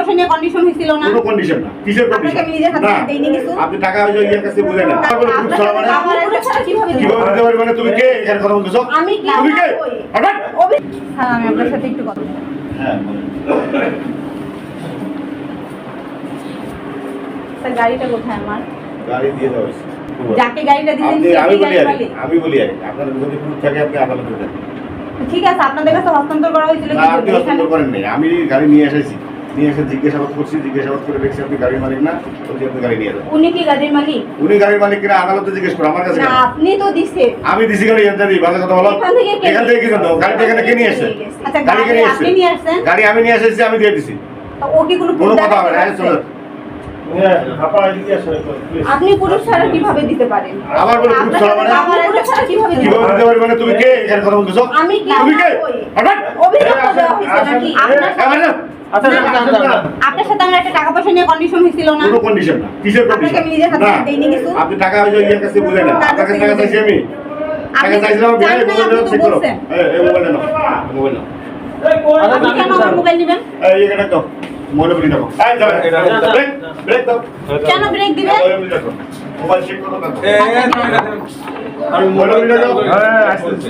পয়সা নিয়ে কন্ডিশন হইছিল না? কোনো কন্ডিশন না। কিসের কন্ডিশন? আপনাকে আমি নিজের হাতে দেইনি কিছু। আপনি টাকা ওই ইয়ের কাছে বলে না। তারপরে খুব সারা মানে আমার এটা ছাড়া কিভাবে দিতে কিভাবে দিতে পারি মানে তুমি কে এখানে কথা বলতেছো? আমি কি তুমি কে? হঠাৎ স্যার আমি আপনার সাথে একটু কথা হ্যাঁ স্যার গাড়িটা কোথায় আমার? গাড়ি দিয়ে দাও। যাকে গাড়িটা দিলেন আমি বলি আপনার যদি প্রুফ থাকে আপনি আদালতে দেন। ঠিক আছে, আপনাদের কাছে হস্তান্তর করা হয়েছিল না, আপনি হস্তান্তর করেন নাই। আমি গাড়ি নিয়ে এসেছি, নিয়ে এসে জিজ্ঞাসাবাদ করছি, জিজ্ঞাসাবাদ করে দেখছি আপনি গাড়ির মালিক না, বলছি আপনি গাড়ি নিয়ে যান। উনি কি গাড়ির মালিক? উনি গাড়ির মালিক কিনা আদালতে জিজ্ঞেস করো, আমার কাছে না, আপনি তো দিছে। আমি দিছি গাড়ি এখান থেকে বাজে কথা বলো। এখান থেকে কি জানো গাড়িটা এখানে কে নিয়ে এসেছে? আচ্ছা, গাড়ি কে নিয়ে আপনি নিয়ে আসছেন? গাড়ি আমি নিয়ে এসেছি, আমি দিয়ে দিছি। তো ও কি কোনো কোনো proof কথা হবে না। দেখাতে চলো পারছে? আপনি পুরুষ ছাড়া কিভাবে দিতে পারেন? আবার বলে পুরুষ ছাড়া মানে? আমার পুরুষ ছাড়া কিভাবে দিতে কিভাবে পারেন? দিতে পারি মানে তুমি কে এখানে কথা বলতেছো? আমি কি তুমি কে? হঠাৎ অভিযোগ তো দেওয়া হয়েছে নাকি? আপনার সাথে আমার একটা টাকা পয়সা নিয়ে কন্ডিশন হয়েছিল না? কোনো কন্ডিশন না। কিসের আপনাকে কন্ডিশন? আমি নিজের হাতে দেইনি কিছু। আপনি টাকা ওই ইয়ের কাছে বলে না। আপনার কাছে টাকা চাইছি আমি। টাকা চাইছিলাম আমি জানেন না, মোবাইল আপনি তো ঠিক করো। বলছেন। এই মোবাইল নাও। মোবাইল নাও। আপনি কেন আমার মোবাইল নেবেন? এই এখানে দাও। মোবাইল বলি দাও। এই যাও। ব্রেক ব্রেক দাও। কেন ব্রেক দিবেন? মোবাইল দাও। মোবাইল চেক করো না। আমি মোবাইল বলি দাও। হ্যাঁ আসছে।